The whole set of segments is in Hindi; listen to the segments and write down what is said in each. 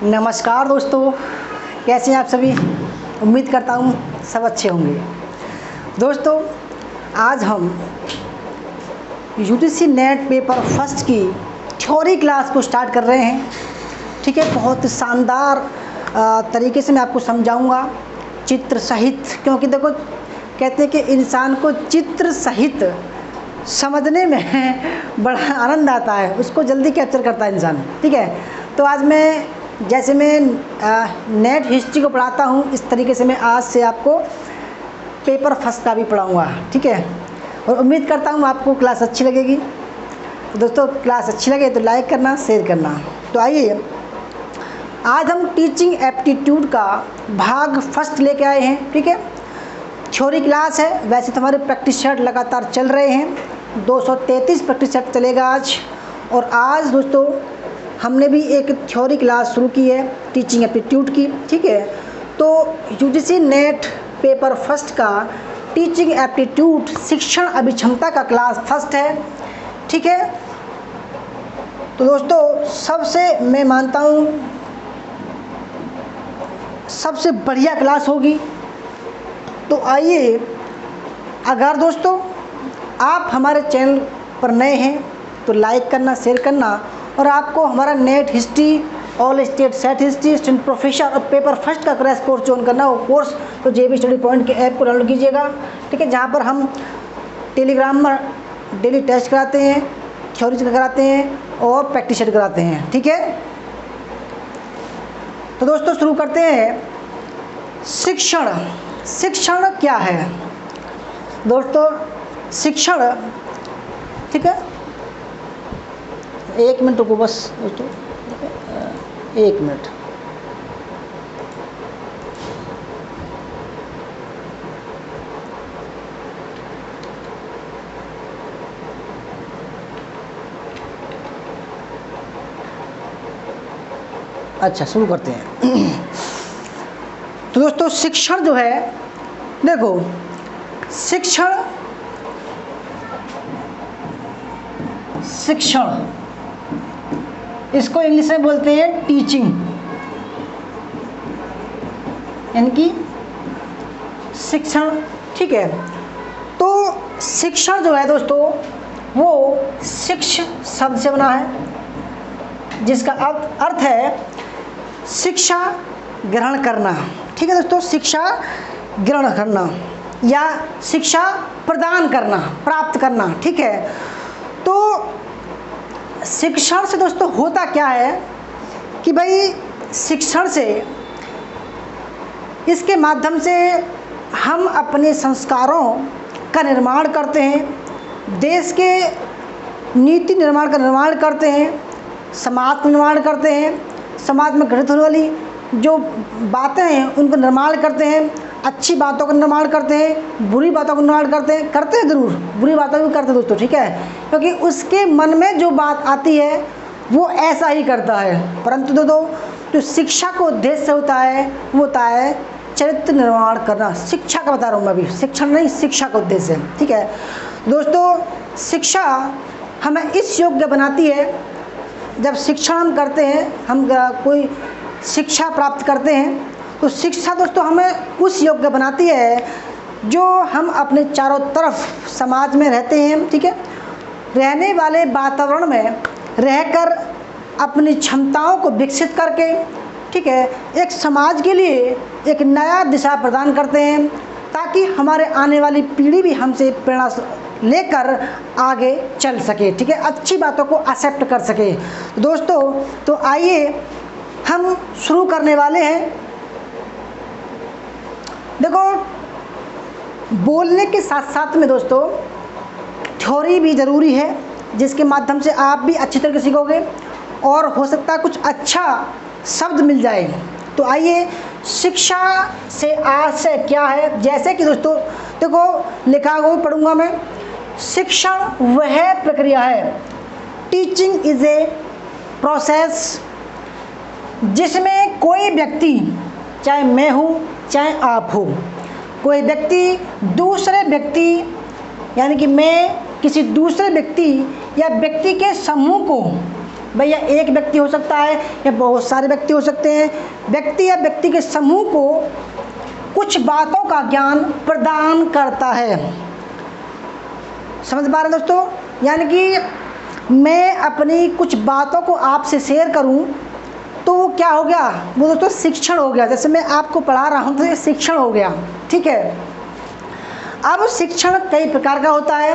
नमस्कार दोस्तों, कैसे हैं आप सभी। उम्मीद करता हूँ सब अच्छे होंगे। दोस्तों, आज हम यूजीसी नेट पेपर फर्स्ट की थ्योरी क्लास को स्टार्ट कर रहे हैं। ठीक है, बहुत शानदार तरीके से मैं आपको समझाऊंगा चित्र सहित, क्योंकि देखो कहते हैं कि इंसान को चित्र सहित समझने में बड़ा आनंद आता है, उसको जल्दी कैप्चर करता है इंसान। ठीक है, तो आज मैं नेट हिस्ट्री को पढ़ाता हूँ, इस तरीके से मैं आज से आपको पेपर फर्स्ट का भी पढ़ाऊँगा। ठीक है, और उम्मीद करता हूँ आपको क्लास अच्छी लगेगी। तो दोस्तों, क्लास अच्छी लगे तो लाइक करना, शेयर करना। तो आइए, आज हम टीचिंग एप्टीट्यूड का भाग फर्स्ट लेके आए हैं। ठीक है, थ्योरी क्लास है। वैसे तो हमारे प्रैक्टिस सेट लगातार चल रहे हैं, 233 प्रैक्टिस सेट चलेगा आज। और आज दोस्तों हमने भी एक थ्योरी क्लास शुरू की है टीचिंग एप्टीट्यूड की। ठीक है, तो यूजीसी नेट पेपर फर्स्ट का टीचिंग एप्टीट्यूड शिक्षण अभिक्षमता का क्लास फर्स्ट है। ठीक है, तो दोस्तों सबसे मैं मानता हूँ सबसे बढ़िया क्लास होगी। तो आइए, अगर दोस्तों आप हमारे चैनल पर नए हैं तो लाइक करना, शेयर करना, और आपको हमारा net history, all state set history, student professor और पेपर फर्स्ट का क्रैश कोर्स ज्वाइन करना हो कोर्स, तो जेबी स्टडी पॉइंट के ऐप को डाउनलोड कीजिएगा। ठीक है, जहाँ पर हम टेलीग्राम में डेली टेस्ट कराते हैं, थ्योरी कराते हैं और प्रैक्टिस सेट कराते हैं। ठीक है, तो दोस्तों शुरू करते हैं। शिक्षण क्या है दोस्तों? शिक्षण, ठीक है, एक मिनट रुको बस दोस्तों, एक मिनट। अच्छा, शुरू करते हैं। तो दोस्तों शिक्षण जो है, देखो शिक्षण इसको इंग्लिश में बोलते हैं टीचिंग, यानी कि शिक्षण। ठीक है, तो शिक्षण जो है दोस्तों वो शिक्ष शब्द से बना है, जिसका अर्थ है शिक्षा ग्रहण करना। ठीक है दोस्तों, शिक्षा ग्रहण करना या शिक्षा प्रदान करना, प्राप्त करना। ठीक है, तो शिक्षण से दोस्तों होता क्या है कि भाई शिक्षण से, इसके माध्यम से हम अपने संस्कारों का निर्माण करते हैं, देश के नीति निर्माण का निर्माण करते हैं, समाज का निर्माण करते हैं, समाज में घटित होने वाली जो बातें हैं उनको निर्माण करते हैं, अच्छी बातों का निर्माण करते हैं, बुरी बातों का निर्माण करते हैं ज़रूर, बुरी बातों भी करते हैं दोस्तों। ठीक है, क्योंकि उसके मन में जो बात आती है वो ऐसा ही करता है। परंतु दोस्तों जो शिक्षा का उद्देश्य होता है वो होता है चरित्र निर्माण करना। शिक्षा का बता रहा हूँ मैं अभी, शिक्षण नहीं, शिक्षा का उद्देश्य है। ठीक है दोस्तों, शिक्षा हमें इस योग्य बनाती है, जब शिक्षण हम करते हैं, हम कोई शिक्षा प्राप्त करते हैं, तो शिक्षा दोस्तों हमें उस योग्य बनाती है जो हम अपने चारों तरफ समाज में रहते हैं। ठीक है, रहने वाले वातावरण में रहकर अपनी क्षमताओं को विकसित करके, ठीक है, एक समाज के लिए एक नया दिशा प्रदान करते हैं, ताकि हमारे आने वाली पीढ़ी भी हमसे प्रेरणा लेकर आगे चल सके। ठीक है, अच्छी बातों को एक्सेप्ट कर सके। दोस्तों तो आइए हम शुरू करने वाले हैं। देखो, बोलने के साथ साथ में दोस्तों थ्योरी भी ज़रूरी है, जिसके माध्यम से आप भी अच्छी तरह से सीखोगे और हो सकता है कुछ अच्छा शब्द मिल जाए। तो आइए, शिक्षा से आशय क्या है? जैसे कि दोस्तों देखो लिखा हुआ पढ़ूंगा मैं, शिक्षण वह प्रक्रिया है, टीचिंग इज़ ए प्रोसेस, जिसमें कोई व्यक्ति, चाहे मैं हूँ चाहे आप हो, कोई व्यक्ति दूसरे व्यक्ति, यानी कि मैं किसी दूसरे व्यक्ति या व्यक्ति के समूह को भैया एक व्यक्ति हो सकता है या बहुत सारे व्यक्ति हो सकते हैं। व्यक्ति या व्यक्ति के समूह को कुछ बातों का ज्ञान प्रदान करता है। समझ पा रहे हैं दोस्तों? यानी कि मैं अपनी कुछ बातों को आपसे शेयर करूं तो वो क्या हो गया, वो दोस्तों शिक्षण हो गया। जैसे मैं आपको पढ़ा रहा हूं तो ये शिक्षण हो गया, ठीक है। अब शिक्षण कई प्रकार का होता है,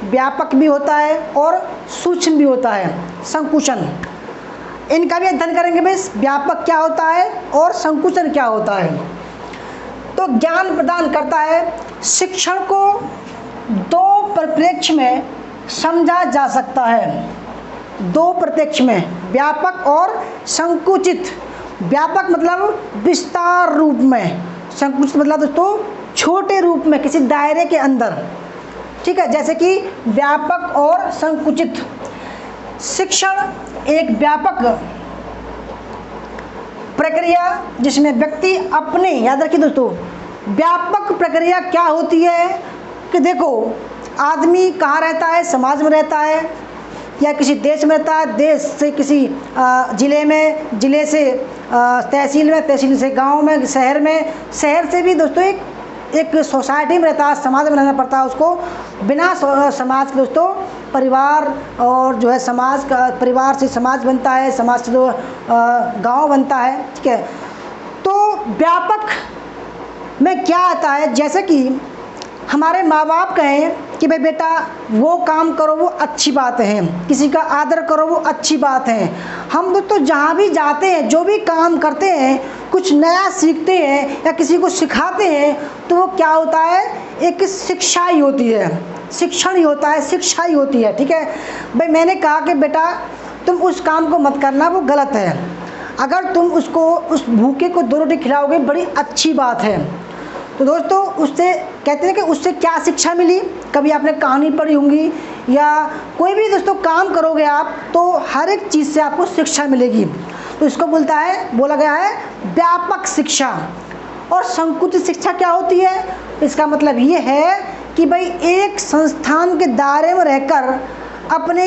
व्यापक भी होता है और सूक्ष्म भी होता है, संकुचन। इनका भी अध्ययन करेंगे भाई, व्यापक क्या होता है और संकुचन क्या होता है। तो ज्ञान प्रदान करता है। शिक्षण को दो परिप्रेक्ष्य में समझा जा सकता है, दो परिप्रेक्ष्य में, व्यापक और संकुचित। व्यापक मतलब विस्तार रूप में, संकुचित मतलब दोस्तों छोटे रूप में, किसी दायरे के अंदर, ठीक है। जैसे कि व्यापक और संकुचित। शिक्षण एक व्यापक प्रक्रिया जिसमें व्यक्ति अपने, याद रखिए दोस्तों, व्यापक प्रक्रिया क्या होती है कि देखो आदमी कहाँ रहता है, समाज में रहता है या किसी देश में रहता है, देश से किसी ज़िले में, ज़िले से तहसील में, तहसील से गांव में, शहर में, शहर से भी दोस्तों एक सोसाइटी में रहता है, समाज में रहना पड़ता है उसको। बिना समाज के दोस्तों परिवार, और जो है समाज का, परिवार से समाज बनता है, समाज से जो गांव बनता है, ठीक है। तो व्यापक में क्या आता है, जैसे कि हमारे माँ बाप कहें कि भाई बेटा वो काम करो वो अच्छी बात है, किसी का आदर करो वो अच्छी बात है। हम लोग तो जहाँ भी जाते हैं, जो भी काम करते हैं, कुछ नया सीखते हैं या किसी को सिखाते हैं तो वो क्या होता है, एक शिक्षा ही होती है, शिक्षण ही होता है, शिक्षा ही होती है, ठीक है। भाई मैंने कहा कि बेटा तुम उस काम को मत करना, वो गलत है। अगर तुम उसको, उस भूखे को 2 रोटी खिलाओगे, बड़ी अच्छी बात है। तो दोस्तों उससे कहते हैं कि उससे क्या शिक्षा मिली, कभी आपने कहानी पढ़ी होंगी या कोई भी दोस्तों काम करोगे आप तो हर एक चीज़ से आपको शिक्षा मिलेगी। तो इसको बोला गया है व्यापक शिक्षा। और संकुचित शिक्षा क्या होती है, इसका मतलब ये है कि भाई एक संस्थान के दायरे में रहकर अपने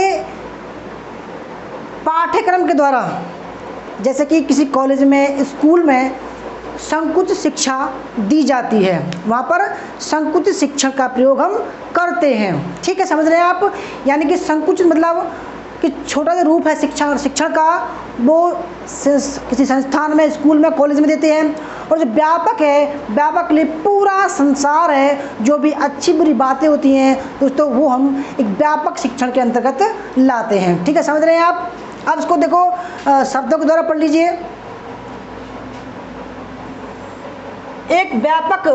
पाठ्यक्रम के द्वारा, जैसे कि किसी कॉलेज में, स्कूल में संकुचित शिक्षा दी जाती है, वहाँ पर संकुचित शिक्षण का प्रयोग हम करते हैं, ठीक है। समझ रहे हैं आप? यानी कि संकुचित मतलब कि छोटा सा रूप है शिक्षा और शिक्षण का, वो किसी संस्थान में, स्कूल में, कॉलेज में देते हैं। और जो व्यापक है, व्यापक लिए पूरा संसार है, जो भी अच्छी बुरी बातें होती हैं दोस्तों वो हम एक व्यापक शिक्षण के अंतर्गत लाते हैं, ठीक है। समझ रहे हैं आप? अब इसको देखो शब्दों के द्वारा पढ़ लीजिए। एक व्यापक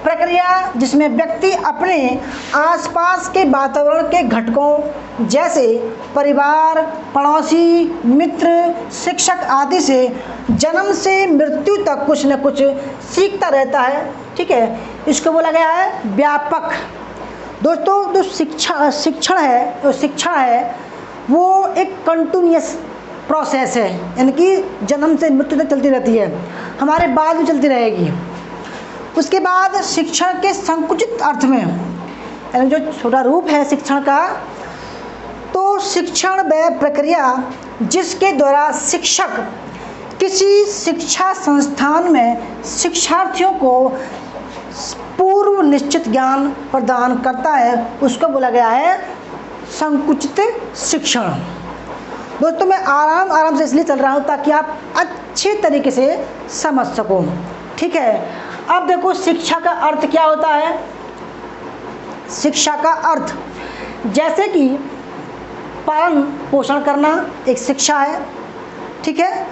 प्रक्रिया जिसमें व्यक्ति अपने आसपास के वातावरण के घटकों जैसे परिवार, पड़ोसी, मित्र, शिक्षक आदि से जन्म से मृत्यु तक कुछ न कुछ सीखता रहता है, ठीक है। इसको बोला गया है व्यापक। दोस्तों जो शिक्षण है वो एक कंटिन्यूअस प्रोसेस है, यानी कि जन्म से मृत्यु तक चलती रहती है, हमारे बाद में चलती रहेगी। उसके बाद शिक्षण के संकुचित अर्थ में, यानी जो छोटा रूप है शिक्षण का, तो शिक्षण वह प्रक्रिया जिसके द्वारा शिक्षक किसी शिक्षा संस्थान में शिक्षार्थियों को पूर्व निश्चित ज्ञान प्रदान करता है, उसको बोला गया है संकुचित शिक्षण। दोस्तों मैं आराम से इसलिए चल रहा हूँ ताकि आप अच्छे तरीके से समझ सको, ठीक है। अब देखो शिक्षा का अर्थ क्या होता है। शिक्षा का अर्थ जैसे कि पालन पोषण करना एक शिक्षा है, ठीक है।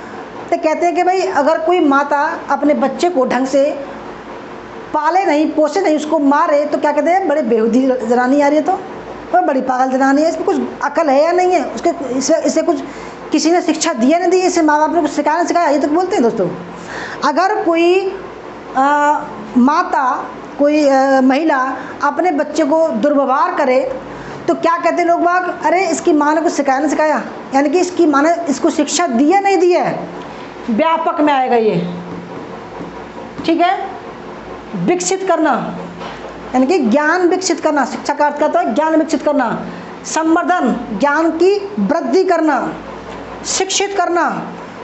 तो कहते हैं कि भाई अगर कोई माता अपने बच्चे को ढंग से पाले नहीं, पोसे नहीं, उसको मारे तो क्या कहते हैं, बड़े बेहूदी जनानी आ रही है, तो बड़ी पागल जनानी है, इसमें कुछ अकल है या नहीं है, उसके इसे कुछ किसी ने शिक्षा दिया नहीं दी, इसे माँ बाप ने कुछ सिखाया, ये तो बोलते हैं दोस्तों। अगर कोई माता, कोई महिला अपने बच्चे को दुर्व्यवहार करे तो क्या कहते हैं लोग बाग, अरे इसकी माँ ने कुछ सिखाया, यानी कि इसकी माँ ने इसको शिक्षा दी है नहीं दी है, व्यापक में आएगा ये, ठीक है। विकसित करना यानी कि ज्ञान विकसित करना, शिक्षा का अर्थ कहता है ज्ञान विकसित करना। संवर्धन ज्ञान की वृद्धि करना, शिक्षित करना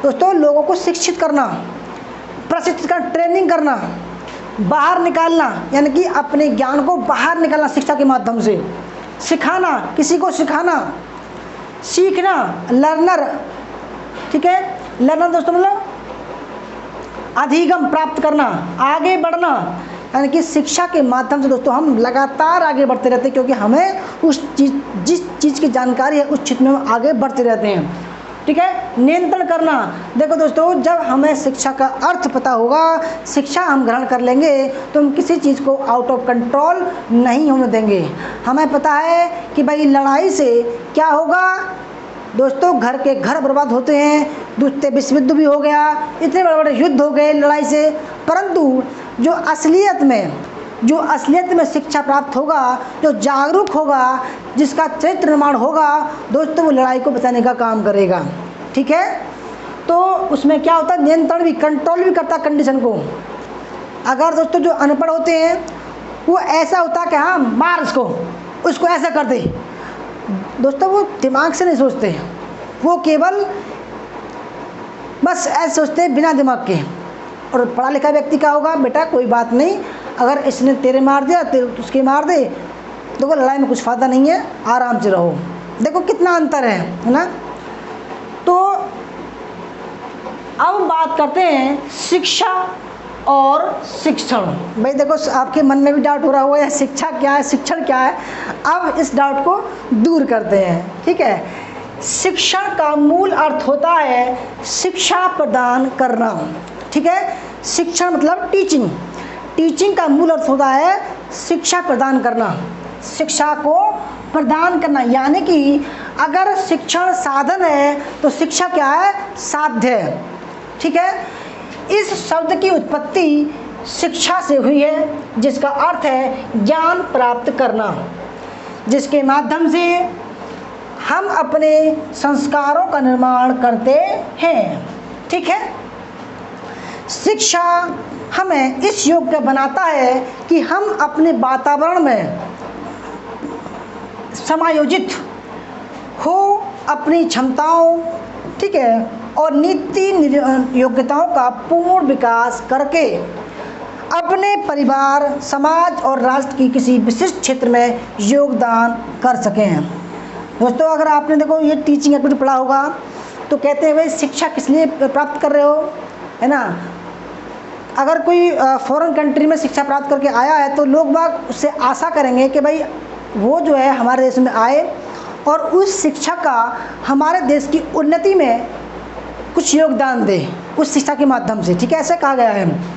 दोस्तों, लोगों को शिक्षित करना, प्रशिक्षित करना, ट्रेनिंग करना, बाहर निकालना, यानी कि अपने ज्ञान को बाहर निकालना शिक्षा के माध्यम से, सिखाना, किसी को सिखाना, सीखना, लर्नर, ठीक है, लर्नर दोस्तों मतलब अधिगम प्राप्त करना, आगे बढ़ना, यानी कि शिक्षा के माध्यम से दोस्तों हम लगातार आगे बढ़ते रहते हैं, क्योंकि हमें उस चीज़, जिस चीज़ की जानकारी है उस क्षेत्र में हम आगे बढ़ते रहते हैं, ठीक है। नियंत्रण करना, देखो दोस्तों जब हमें शिक्षा का अर्थ पता होगा, शिक्षा हम ग्रहण कर लेंगे तो हम किसी चीज़ को आउट ऑफ कंट्रोल नहीं होने देंगे। हमें पता है कि भाई लड़ाई से क्या होगा दोस्तों, घर के घर बर्बाद होते हैं, दूसरे विश्व युद्ध भी हो गया, इतने बड़े बड़े युद्ध हो गए लड़ाई से, परंतु जो असलियत में शिक्षा प्राप्त होगा, जो जागरूक होगा, जिसका चरित्र निर्माण होगा दोस्तों, वो लड़ाई को बचाने का काम करेगा, ठीक है। तो उसमें क्या होता है, नियंत्रण भी, कंट्रोल भी करता कंडीशन को। अगर दोस्तों जो अनपढ़ होते हैं वो ऐसा होता है कि हाँ मार उसको ऐसा कर दे, दोस्तों वो दिमाग से नहीं सोचते, वो केवल बस ऐसे सोचते हैं बिना दिमाग के। और पढ़ा लिखा व्यक्ति क्या होगा, बेटा कोई बात नहीं, अगर इसने तेरे मार दिया तेरे उसके मार दे, देखो लड़ाई में कुछ फ़ायदा नहीं है, आराम से रहो। देखो कितना अंतर है ना। तो अब बात करते हैं शिक्षा और शिक्षण। भाई देखो आपके मन में भी डाउट हो रहा होगा यह शिक्षा क्या है, शिक्षण क्या है। अब इस डाउट को दूर करते हैं, ठीक है। शिक्षण का मूल अर्थ होता है शिक्षा प्रदान करना, ठीक है। शिक्षण मतलब टीचिंग का मूल अर्थ होता है शिक्षा प्रदान करना, शिक्षा को प्रदान करना, यानी कि अगर शिक्षण साधन है तो शिक्षा क्या है, साध्य है, ठीक है। इस शब्द की उत्पत्ति शिक्षा से हुई है, जिसका अर्थ है ज्ञान प्राप्त करना, जिसके माध्यम से हम अपने संस्कारों का निर्माण करते हैं, ठीक है। शिक्षा हमें इस योग्य बनाता है कि हम अपने वातावरण में समायोजित हो, अपनी क्षमताओं, ठीक है, और नीति योग्यताओं का पूर्ण विकास करके अपने परिवार, समाज और राष्ट्र की किसी विशिष्ट क्षेत्र में योगदान कर सकें। दोस्तों अगर आपने देखो ये टीचिंग एक्टिविटी पढ़ा होगा तो कहते हैं भाई शिक्षा किस लिए प्राप्त कर रहे हो, है ना। अगर कोई फॉरेन कंट्री में शिक्षा प्राप्त करके आया है तो लोग बाग उससे आशा करेंगे कि भाई वो जो है हमारे देश में आए और उस शिक्षा का हमारे देश की उन्नति में कुछ योगदान दे उस शिक्षा के माध्यम से, ठीक है। ऐसे कहा गया है।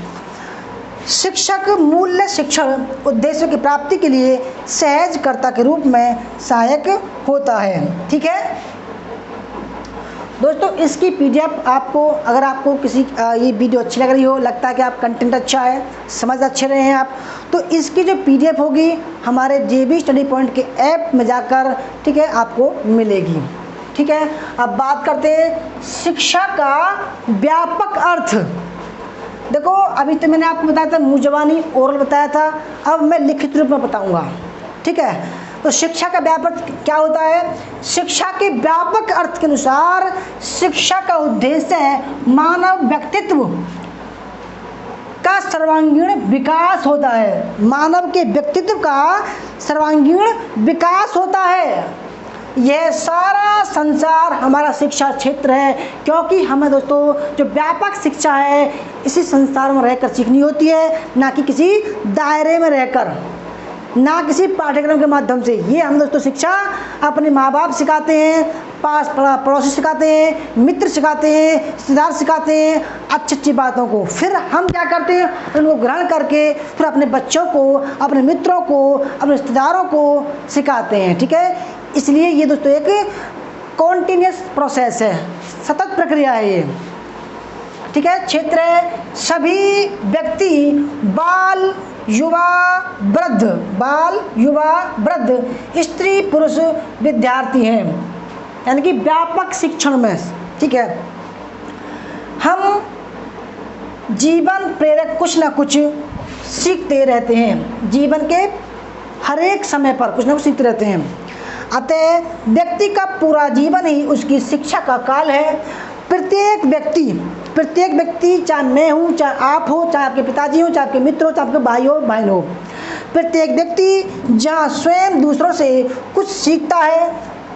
शिक्षक मूल्य शिक्षण उद्देश्यों की प्राप्ति के लिए सहजकर्ता के रूप में सहायक होता है, ठीक है। दोस्तों इसकी पीडीएफ आपको, अगर आपको किसी ये वीडियो अच्छी लग रही हो, लगता है कि आप कंटेंट अच्छा है, समझ अच्छे रहे हैं आप, तो इसकी जो पीडीएफ होगी हमारे JB स्टडी पॉइंट के ऐप में जाकर, ठीक है, आपको मिलेगी, ठीक है। अब बात करते हैं शिक्षा का व्यापक अर्थ। देखो अभी तो मैंने आपको बताया था मुँह ज़बानी ओरल बताया था, अब मैं लिखित रूप में बताऊंगा, ठीक है। तो शिक्षा का व्यापक क्या होता है, शिक्षा के व्यापक अर्थ के अनुसार शिक्षा का उद्देश्य है मानव व्यक्तित्व का सर्वांगीण विकास होता है, मानव के व्यक्तित्व का सर्वांगीण विकास होता है। यह सारा संसार हमारा शिक्षा क्षेत्र है, क्योंकि हमें दोस्तों जो व्यापक शिक्षा है इसी संसार में रहकर सीखनी होती है, ना कि किसी दायरे में रहकर, ना किसी पाठ्यक्रम के माध्यम से। ये हम दोस्तों शिक्षा अपने माँ बाप सिखाते हैं, पास पड़ोसी सिखाते हैं, मित्र सिखाते हैं, रिश्तेदार सिखाते हैं अच्छी अच्छी बातों को, फिर हम क्या करते हैं उनको ग्रहण करके फिर अपने बच्चों को, अपने मित्रों को, अपने रिश्तेदारों को सिखाते हैं, ठीक है। इसलिए ये दोस्तों एक कॉन्टिन्यूस प्रोसेस है, सतत प्रक्रिया है ये, ठीक है। क्षेत्र है सभी व्यक्ति बाल युवा वृद्ध स्त्री पुरुष विद्यार्थी हैं, यानी कि व्यापक शिक्षण में, ठीक है। हम जीवन प्रेरक कुछ ना कुछ सीखते रहते हैं, जीवन के हर एक समय पर कुछ ना कुछ सीखते रहते हैं। अतः व्यक्ति का पूरा जीवन ही उसकी शिक्षा का काल है। प्रत्येक व्यक्ति चाहे मैं हूँ, चाहे आप हो, चाहे आपके पिताजी हो, चाहे आपके मित्र हो, चाहे आपके भाई हो बहन हो, प्रत्येक व्यक्ति जहाँ स्वयं दूसरों से कुछ सीखता है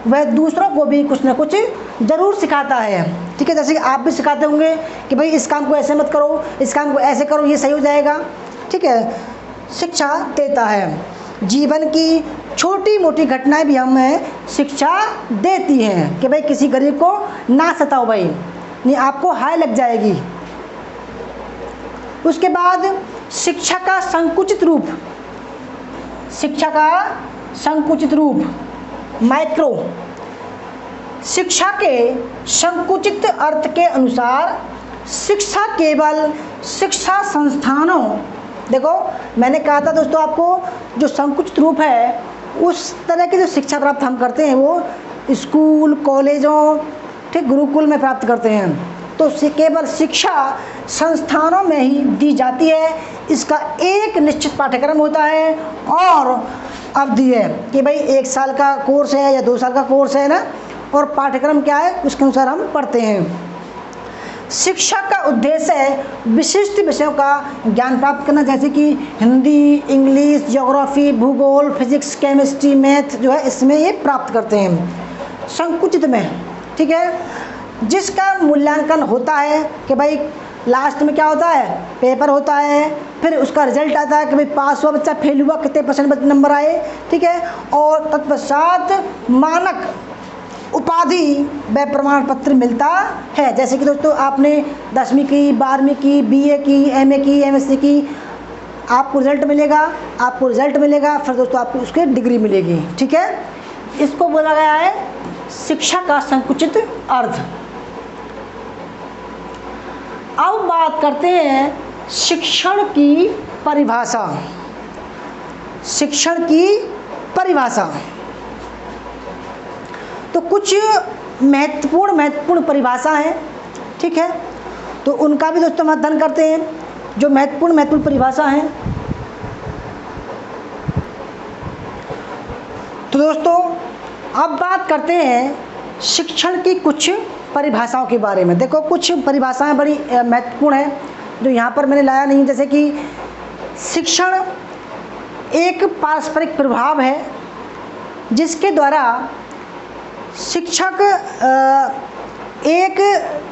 वह दूसरों को भी कुछ ना कुछ ज़रूर सिखाता है। ठीक है, जैसे कि आप भी सिखाते होंगे कि भाई इस काम को ऐसे मत करो, इस काम को ऐसे करो, ये सही हो जाएगा। ठीक है, शिक्षा देता है। जीवन की छोटी मोटी घटनाएं भी हमें शिक्षा देती हैं कि भाई किसी गरीब को ना सताओ भाई, नहीं आपको हाय लग जाएगी। उसके बाद शिक्षा का संकुचित रूप माइक्रो। शिक्षा के संकुचित अर्थ के अनुसार शिक्षा केवल शिक्षा संस्थानों, देखो मैंने कहा था दोस्तों आपको, जो संकुचित रूप है उस तरह की जो शिक्षा प्राप्त हम करते हैं वो स्कूल कॉलेजों, ठीक, गुरुकुल में प्राप्त करते हैं। तो केवल शिक्षा संस्थानों में ही दी जाती है। इसका एक निश्चित पाठ्यक्रम होता है और अवधि है कि भाई 1 साल का कोर्स है या 2 साल का कोर्स है ना, और पाठ्यक्रम क्या है उसके अनुसार हम पढ़ते हैं। शिक्षा का उद्देश्य है विशिष्ट विषयों का ज्ञान प्राप्त करना, जैसे कि हिंदी, इंग्लिश, ज्योग्राफी, भूगोल, फिजिक्स, केमिस्ट्री, मैथ जो है इसमें ये प्राप्त करते हैं संकुचित में। ठीक है, जिसका मूल्यांकन होता है कि भाई लास्ट में क्या होता है, पेपर होता है, फिर उसका रिजल्ट आता है कि भाई पास हुआ बच्चा, फेल हुआ, कितने % नंबर आए। ठीक है, और तत्पश्चात मानक उपाधि व प्रमाण पत्र मिलता है। जैसे कि दोस्तों आपने 10वीं की, 12वीं की, BA की, MA की, MSc की, आपको रिजल्ट मिलेगा, फिर दोस्तों आपको उसकी डिग्री मिलेगी। ठीक है, इसको बोला गया है शिक्षा का संकुचित अर्थ। अब बात करते हैं शिक्षण की परिभाषा। तो कुछ महत्वपूर्ण परिभाषा है। ठीक है, तो उनका भी दोस्तों हम अध्ययन करते हैं, जो महत्वपूर्ण परिभाषा है। तो दोस्तों अब बात करते हैं शिक्षण की कुछ परिभाषाओं के बारे में। देखो कुछ परिभाषाएं बड़ी महत्वपूर्ण है जो यहाँ पर मैंने लाया नहीं, जैसे कि शिक्षण एक पारस्परिक प्रभाव है जिसके द्वारा शिक्षक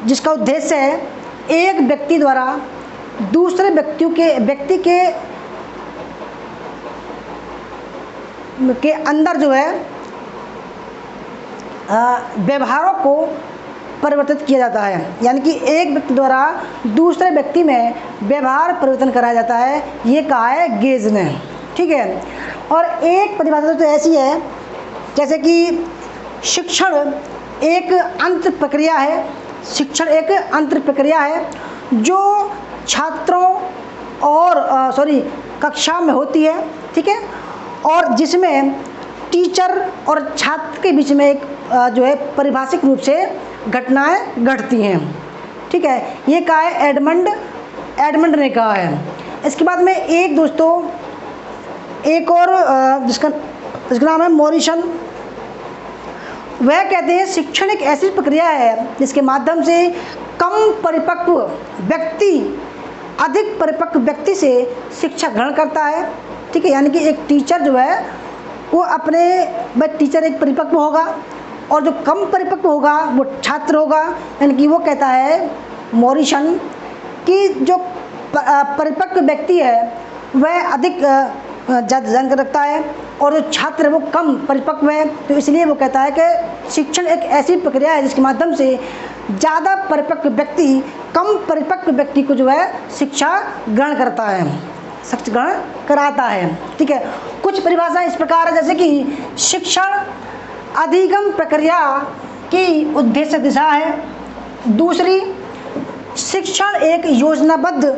जिसका उद्देश्य है एक व्यक्ति द्वारा दूसरे व्यक्ति के अंदर जो है व्यवहारों को परिवर्तित किया जाता है। यानी कि एक व्यक्ति द्वारा दूसरे व्यक्ति में व्यवहार परिवर्तन कराया जाता है, ये कहा है गेज ने। ठीक है, और एक परिभाषा तो ऐसी है जैसे कि शिक्षण एक अंतर प्रक्रिया है जो छात्रों और कक्षा में होती है। ठीक है, और जिसमें टीचर और छात्र के बीच में एक जो है परिभाषिक रूप से घटनाएं घटती हैं। ठीक है, ये कहा है एडमंड ने कहा है। इसके बाद में एक और जिसका नाम है मॉरिसन, वह कहते हैं शिक्षण एक ऐसी प्रक्रिया है जिसके माध्यम से कम परिपक्व व्यक्ति अधिक परिपक्व व्यक्ति से शिक्षा ग्रहण करता है। ठीक है, यानी कि एक टीचर जो है वो टीचर एक परिपक्व होगा और जो कम परिपक्व होगा वो छात्र होगा। यानी कि वो कहता है मॉरिसन कि जो परिपक्व व्यक्ति है वह अधिक ज़्यादा जानकारी रखता है और जो छात्र है वो कम परिपक्व है। तो इसलिए वो कहता है कि शिक्षण एक ऐसी प्रक्रिया है जिसके माध्यम से ज़्यादा परिपक्व व्यक्ति कम परिपक्व व्यक्ति को जो है शिक्षा ग्रहण कराता है। ठीक है, कुछ परिभाषाएं इस प्रकार है जैसे कि शिक्षण अधिगम प्रक्रिया की उद्देश्य दिशा है। दूसरी, शिक्षण एक योजनाबद्ध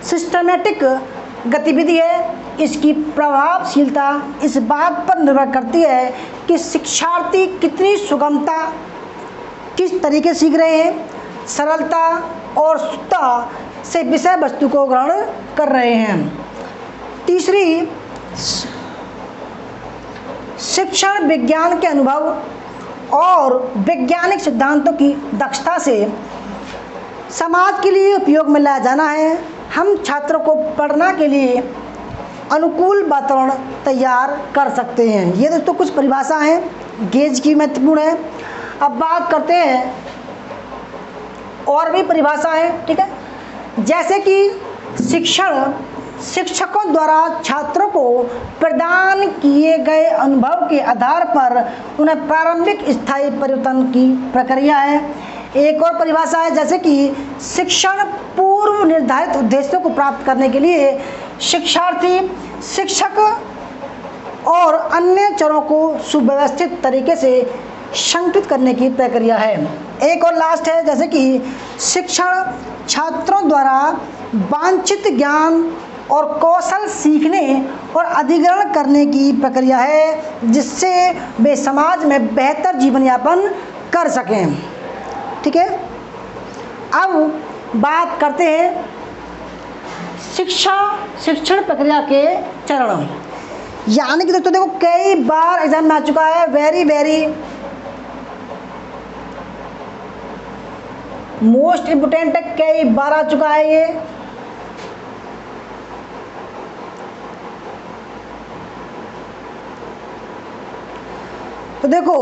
सिस्टमेटिक गतिविधि है। इसकी प्रभावशीलता इस बात पर निर्भर करती है कि शिक्षार्थी कितनी सुगमता, किस तरीके से सीख रहे हैं, सरलता और शुद्धता से विषय वस्तु को ग्रहण कर रहे हैं। तीसरी, शिक्षण विज्ञान के अनुभव और वैज्ञानिक सिद्धांतों की दक्षता से समाज के लिए उपयोग में लाया जाना है। हम छात्रों को पढ़ना के लिए अनुकूल वातावरण तैयार कर सकते हैं। ये दोस्तों कुछ परिभाषा हैं गेज की, महत्वपूर्ण है। अब बात करते हैं और भी परिभाषा है, ठीक है। जैसे कि शिक्षण शिक्षकों द्वारा छात्रों को प्रदान किए गए अनुभव के आधार पर उन्हें प्रारंभिक स्थायी परिवर्तन की प्रक्रिया है। एक और परिभाषा है जैसे कि शिक्षण पूर्व निर्धारित उद्देश्यों को प्राप्त करने के लिए शिक्षार्थी, शिक्षक और अन्य चरों को सुव्यवस्थित तरीके से संगठित करने की प्रक्रिया है। एक और लास्ट है जैसे कि शिक्षण छात्रों द्वारा वांछित ज्ञान और कौशल सीखने और अधिग्रहण करने की प्रक्रिया है जिससे वे समाज में बेहतर जीवन यापन कर सकें, ठीक है। अब बात करते हैं शिक्षण प्रक्रिया के चरण, यानी कि दोस्तों देखो कई बार एग्जाम में आ चुका है, वेरी मोस्ट इम्पोर्टेंट है, कई बार आ चुका है ये। तो देखो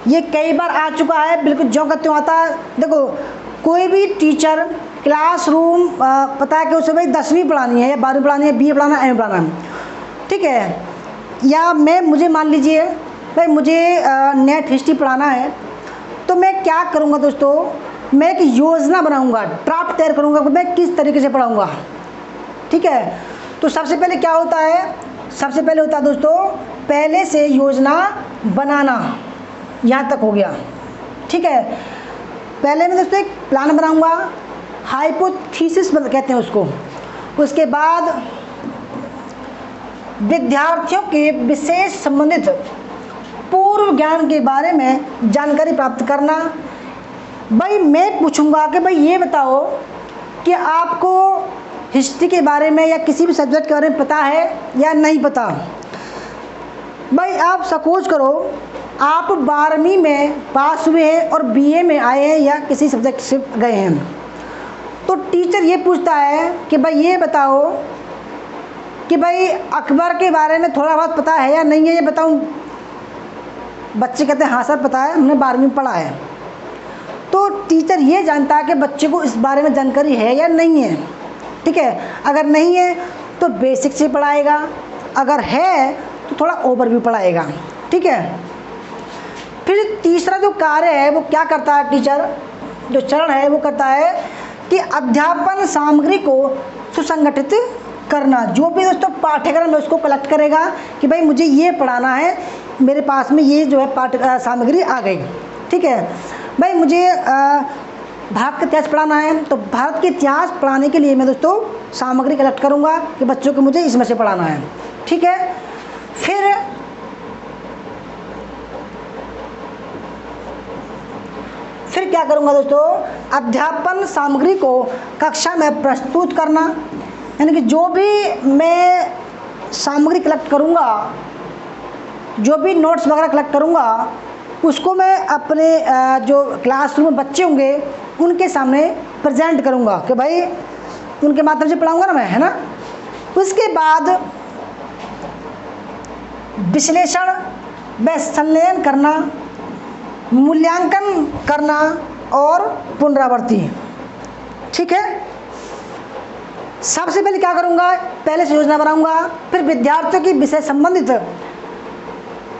ये कई बार आ चुका है, बिल्कुल जो का त्यों आता है। देखो कोई भी टीचर क्लासरूम पता है कि उसे भाई 10वीं पढ़ानी है या 12वीं पढ़ानी है, BA पढ़ाना है, M पढ़ाना है, ठीक है। या मुझे मान लीजिए भाई मुझे नेट हिस्ट्री पढ़ाना है, तो मैं क्या करूँगा दोस्तों, मैं एक योजना बनाऊँगा, ड्राफ्ट तैयार करूँगा कि मैं किस तरीके से पढ़ाऊँगा, ठीक है। तो सबसे पहले क्या होता है, सबसे पहले होता है दोस्तों पहले से योजना बनाना, यहाँ तक हो गया, ठीक है। पहले मैं दोस्तों एक प्लान बनाऊंगा, हाइपोथेसिस कहते हैं उसको। उसके बाद विद्यार्थियों के विशेष संबंधित पूर्व ज्ञान के बारे में जानकारी प्राप्त करना। भाई मैं पूछूंगा कि भाई ये बताओ कि आपको हिस्ट्री के बारे में या किसी भी सब्जेक्ट के बारे में पता है या नहीं पता। भाई आप सपोज करो आप 12वीं में पास हुए हैं और BA में आए हैं या किसी सब्जेक्ट से गए हैं, तो टीचर ये पूछता है कि भाई ये बताओ कि भाई अकबर के बारे में थोड़ा बहुत पता है या नहीं है, ये बताऊं। बच्चे कहते हैं हाँ सर पता है, हमने 12वीं में पढ़ा है। तो टीचर ये जानता है कि बच्चे को इस बारे में जानकारी है या नहीं है, ठीक है। अगर नहीं है तो बेसिक से पढ़ाएगा, अगर है तो थोड़ा ओवरव्यू पढ़ाएगा, ठीक है। फिर तीसरा जो कार्य है वो क्या करता है टीचर, जो चरण है वो करता है कि अध्यापन सामग्री को सुसंगठित करना। जो भी दोस्तों पाठ्यक्रम है उसको कलेक्ट करेगा कि भाई मुझे ये पढ़ाना है, मेरे पास में ये जो है पाठ्य सामग्री आ गई, ठीक है। भाई मुझे भारत का इतिहास पढ़ाना है, तो भारत के इतिहास पढ़ाने के लिए मैं दोस्तों सामग्री कलेक्ट करूँगा कि बच्चों को मुझे इसमें से पढ़ाना है, ठीक है। फिर क्या करूँगा दोस्तों, अध्यापन सामग्री को कक्षा में प्रस्तुत करना, यानी कि जो भी मैं सामग्री कलेक्ट करूँगा, जो भी नोट्स वगैरह कलेक्ट करूँगा, उसको मैं अपने जो क्लासरूम में बच्चे होंगे उनके सामने प्रेजेंट करूँगा कि भाई उनके माध्यम से पढ़ाऊँगा ना मैं, है ना। उसके बाद विश्लेषण व संलयन करना, मूल्यांकन करना और पुनरावृत्ति, ठीक है। सबसे पहले क्या करूँगा, पहले से योजना बनाऊँगा, फिर विद्यार्थियों की विषय संबंधित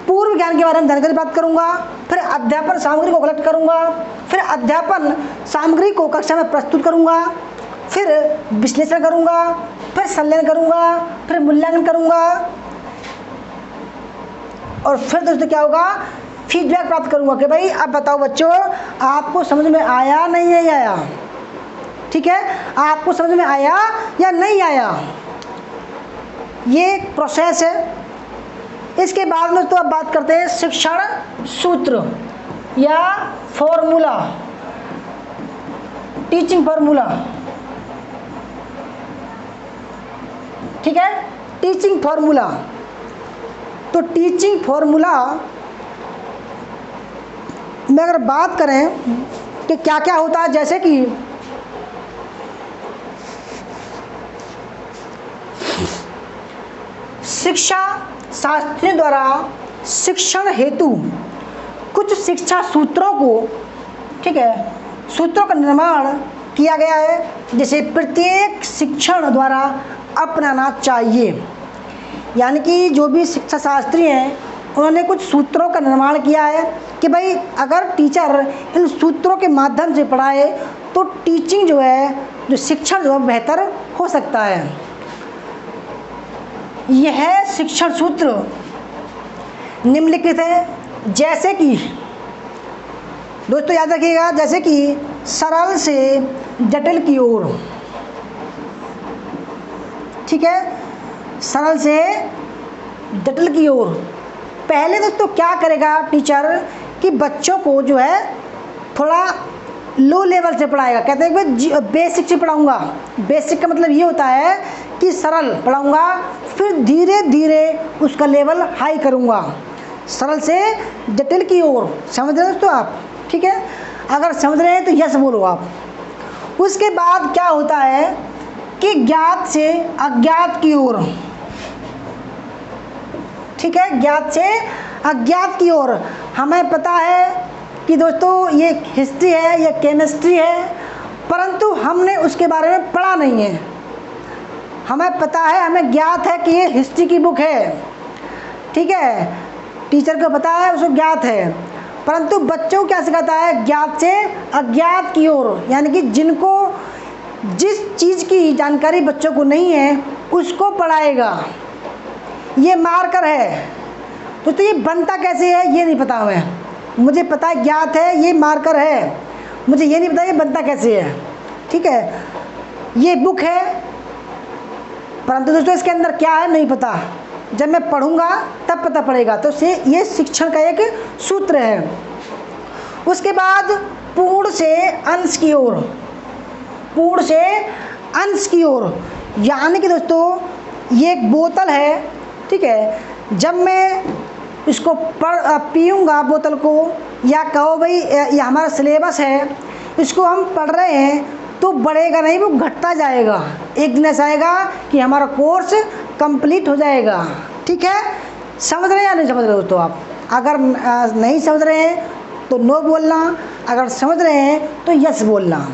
पूर्व ज्ञान के बारे में जानकारी प्राप्त करूँगा, फिर अध्यापन सामग्री को कलेक्ट करूँगा, फिर अध्यापन सामग्री को कक्षा में प्रस्तुत करूँगा, फिर विश्लेषण करूँगा, फिर संलयन करूँगा, फिर मूल्यांकन करूँगा और फिर दोस्तों क्या होगा, फीडबैक प्राप्त करूँगा कि भाई अब बताओ बच्चों आपको समझ में आया नहीं आया, ठीक है। आपको समझ में आया या नहीं आया, ये एक प्रोसेस है। इसके बाद में तो अब बात करते हैं शिक्षण सूत्र या फॉर्मूला, टीचिंग फॉर्मूला, ठीक है। टीचिंग फॉर्मूला तो टीचिंग फॉर्मूला में अगर बात करें कि क्या क्या होता है, जैसे कि शिक्षा शास्त्रियों द्वारा शिक्षण हेतु कुछ शिक्षा सूत्रों को, ठीक है, सूत्रों का निर्माण किया गया है, जिसे प्रत्येक शिक्षण द्वारा अपनाना चाहिए। यानी कि जो भी शिक्षा शास्त्री हैं उन्होंने कुछ सूत्रों का निर्माण किया है कि भाई अगर टीचर इन सूत्रों के माध्यम से पढ़ाए तो टीचिंग जो है, जो शिक्षण जो है बेहतर हो सकता है। यह शिक्षण सूत्र निम्नलिखित है, जैसे कि दोस्तों याद रखिएगा, जैसे कि सरल से जटिल की ओर, ठीक है, सरल से जटिल की ओर। पहले दोस्तों क्या करेगा टीचर कि बच्चों को जो है थोड़ा लो लेवल से पढ़ाएगा। कहते हैं कि भाई बेसिक से पढ़ाऊंगा। बेसिक का मतलब ये होता है कि सरल पढ़ाऊंगा, फिर धीरे धीरे उसका लेवल हाई करूंगा, सरल से जटिल की ओर। समझ रहे हैं दोस्तों आप? ठीक है, अगर समझ रहे हैं तो यस बोलो आप। उसके बाद क्या होता है कि ज्ञात से अज्ञात की ओर, ठीक है, ज्ञात से अज्ञात की ओर। हमें पता है कि दोस्तों ये हिस्ट्री है, ये केमिस्ट्री है, परंतु हमने उसके बारे में पढ़ा नहीं है। हमें पता है, हमें ज्ञात है कि ये हिस्ट्री की बुक है, ठीक है, टीचर को पता है, उसको ज्ञात है, परंतु बच्चों को क्या सिखाता है? ज्ञात से अज्ञात की ओर। यानी कि जिनको जिस चीज़ की जानकारी बच्चों को नहीं है उसको पढ़ाएगा। ये मार्कर है तो ये बनता कैसे है ये नहीं पता हमें। मुझे पता है ज्ञात है, ये मार्कर है, मुझे ये नहीं पता ये बनता कैसे है, ठीक है। ये बुक है, परंतु दोस्तों इसके अंदर क्या है नहीं पता, जब मैं पढ़ूंगा तब पता पड़ेगा। तो ये शिक्षण का एक सूत्र है। उसके बाद पूर्ण से अंश की ओर, पूर्ण से अंश की ओर। यानी कि दोस्तों ये एक बोतल है, ठीक है, जब मैं इसको पीऊँगा बोतल को, या कहो भाई ये हमारा सिलेबस है, इसको हम पढ़ रहे हैं तो बढ़ेगा नहीं, वो घटता जाएगा। एक दिन ऐसा आएगा कि हमारा कोर्स कंप्लीट हो जाएगा, ठीक है। समझ रहे हैं या नहीं समझ रहे हो? तो आप अगर नहीं समझ रहे हैं तो नो बोलना, अगर समझ रहे हैं तो यस बोलना,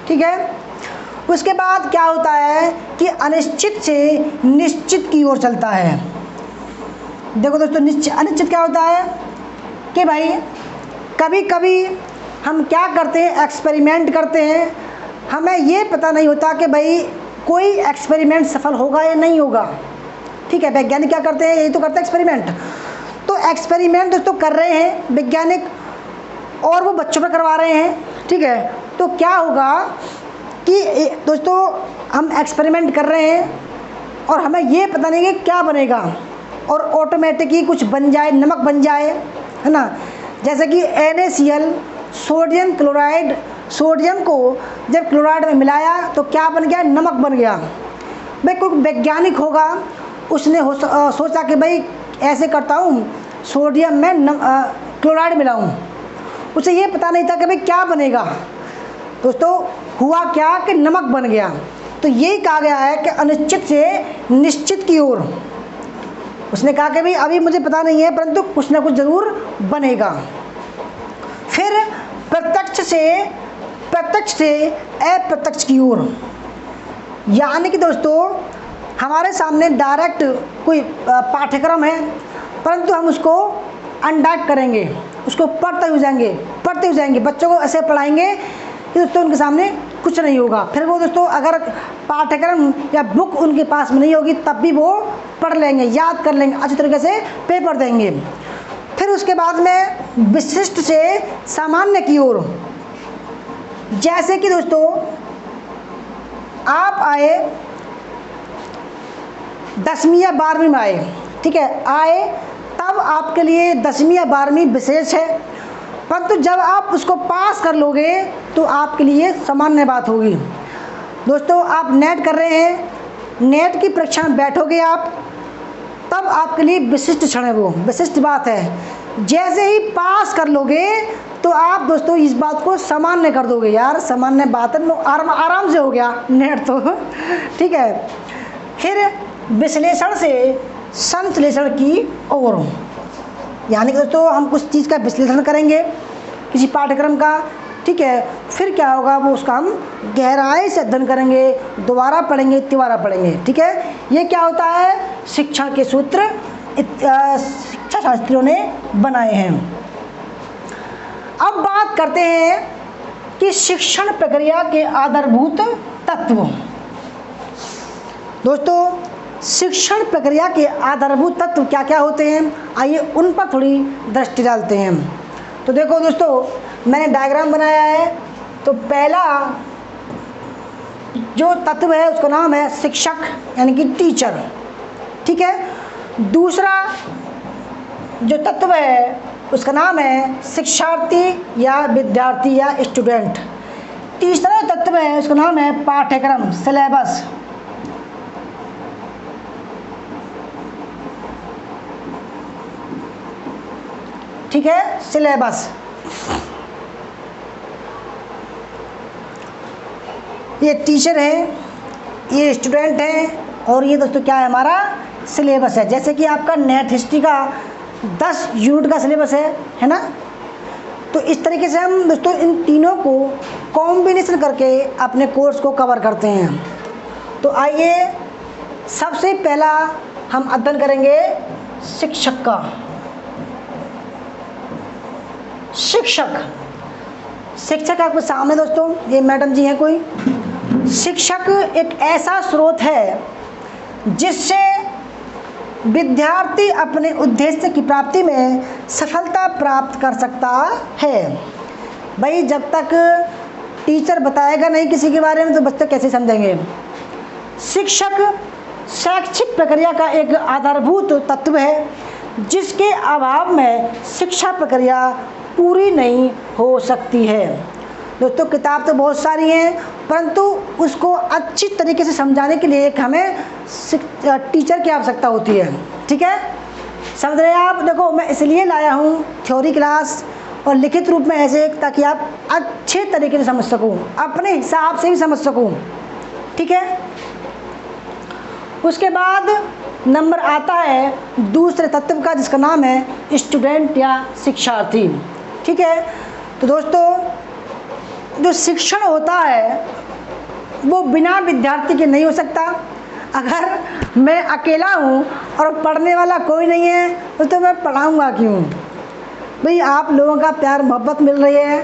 ठीक है। उसके बाद क्या होता है कि अनिश्चित से निश्चित की ओर चलता है। देखो दोस्तों, अनिश्चित क्या होता है कि भाई कभी कभी हम क्या करते हैं, एक्सपेरिमेंट करते हैं, हमें ये पता नहीं होता कि भाई कोई एक्सपेरिमेंट सफल होगा या नहीं होगा, ठीक है। वैज्ञानिक क्या करते हैं, यही तो करते हैं एक्सपेरिमेंट। तो एक्सपेरिमेंट दोस्तों कर रहे हैं वैज्ञानिक और वो बच्चों पर करवा रहे हैं, ठीक है। तो क्या होगा कि दोस्तों हम एक्सपेरिमेंट कर रहे हैं और हमें ये पता नहीं कि क्या बनेगा, और ऑटोमेटिकली कुछ बन जाए, नमक बन जाए, है ना। जैसे कि NaCl, सोडियम क्लोराइड, सोडियम को जब क्लोराइड में मिलाया तो क्या बन गया? नमक बन गया। भाई कोई वैज्ञानिक होगा, उसने सोचा कि भाई ऐसे करता हूँ, सोडियम में क्लोराइड मिलाऊँ, उसे ये पता नहीं था कि भाई क्या बनेगा। दोस्तों हुआ क्या कि नमक बन गया। तो यही कहा गया है कि अनिश्चित से निश्चित की ओर। उसने कहा कि भाई अभी मुझे पता नहीं है, परंतु कुछ ना कुछ ज़रूर बनेगा। फिर प्रत्यक्ष से अप्रत्यक्ष की ओर। यानी कि दोस्तों हमारे सामने डायरेक्ट कोई पाठ्यक्रम है, परंतु हम उसको अनडायरेक्ट करेंगे, उसको पढ़ते हुए जाएंगे, बच्चों को ऐसे पढ़ाएंगे कि दोस्तों उनके सामने कुछ नहीं होगा। फिर वो दोस्तों अगर पाठ्यक्रम या बुक उनके पास में नहीं होगी तब भी वो पढ़ लेंगे, याद कर लेंगे, अच्छी तरीके से पेपर देंगे। फिर उसके बाद में विशिष्ट से सामान्य की ओर। जैसे कि दोस्तों आप आए 10वीं या 12वीं में आए, ठीक है, आए तब आपके लिए 10वीं या 12वीं विशेष है, परंतु जब आप उसको पास कर लोगे तो आपके लिए सामान्य बात होगी। दोस्तों आप नेट कर रहे हैं, नेट की परीक्षा में बैठोगे आप, तब आपके लिए विशिष्ट क्षण है, वो विशिष्ट बात है। जैसे ही पास कर लोगे तो आप दोस्तों इस बात को सामान्य कर दोगे। यार सामान्य बात है, आराम से हो गया नेट तो ठीक है। फिर विश्लेषण से संश्लेषण की ओर, यानी कि दोस्तों हम कुछ चीज़ का विश्लेषण करेंगे किसी पाठ्यक्रम का, ठीक है। फिर क्या होगा, वो उसका हम गहराई से अध्ययन करेंगे, दोबारा पढ़ेंगे, तिबारा पढ़ेंगे, ठीक है। ये क्या होता है, शिक्षण के सूत्र शिक्षा शास्त्रियों ने बनाए हैं। अब बात करते हैं कि शिक्षण प्रक्रिया के आधारभूत तत्व। दोस्तों शिक्षण प्रक्रिया के आधारभूत तत्व क्या क्या होते हैं, आइए उन पर थोड़ी दृष्टि डालते हैं। तो देखो दोस्तों मैंने डायग्राम बनाया है। तो पहला जो तत्व है उसका नाम है शिक्षक यानी कि टीचर, ठीक है। दूसरा जो तत्व है उसका नाम है शिक्षार्थी या विद्यार्थी या स्टूडेंट। तीसरा तत्व है उसका नाम है पाठ्यक्रम, सिलेबस। ठीक है, सिलेबस। ये टीचर है, ये स्टूडेंट है, और ये दोस्तों क्या है, हमारा सिलेबस है। जैसे कि आपका नेट हिस्ट्री का 10 यूनिट का सिलेबस है ना। तो इस तरीके से हम दोस्तों इन तीनों को कॉम्बिनेशन करके अपने कोर्स को कवर करते हैं। तो आइए सबसे पहला हम अध्ययन करेंगे शिक्षक का। शिक्षक आपके सामने दोस्तों, ये मैडम जी हैं कोई। शिक्षक एक ऐसा स्रोत है जिससे विद्यार्थी अपने उद्देश्य की प्राप्ति में सफलता प्राप्त कर सकता है। भाई जब तक टीचर बताएगा नहीं किसी के बारे में तो बच्चे कैसे समझेंगे। शिक्षक शैक्षिक प्रक्रिया का एक आधारभूत तत्व है जिसके अभाव में शिक्षा प्रक्रिया पूरी नहीं हो सकती है। दोस्तों किताब तो बहुत सारी हैं, परंतु उसको अच्छी तरीके से समझाने के लिए एक हमें टीचर की आवश्यकता होती है, ठीक है। समझ रहे हैं आप। देखो मैं इसलिए लाया हूँ थ्योरी क्लास और लिखित रूप में ऐसे, ताकि आप अच्छे तरीके से समझ सकूँ, अपने हिसाब से भी समझ सकूँ, ठीक है। उसके बाद नंबर आता है दूसरे तत्व का जिसका नाम है स्टूडेंट या शिक्षार्थी, ठीक है। तो दोस्तों जो शिक्षण होता है वो बिना विद्यार्थी के नहीं हो सकता। अगर मैं अकेला हूँ और पढ़ने वाला कोई नहीं है तो मैं पढ़ाऊँगा क्यों। भाई आप लोगों का प्यार मोहब्बत मिल रही है,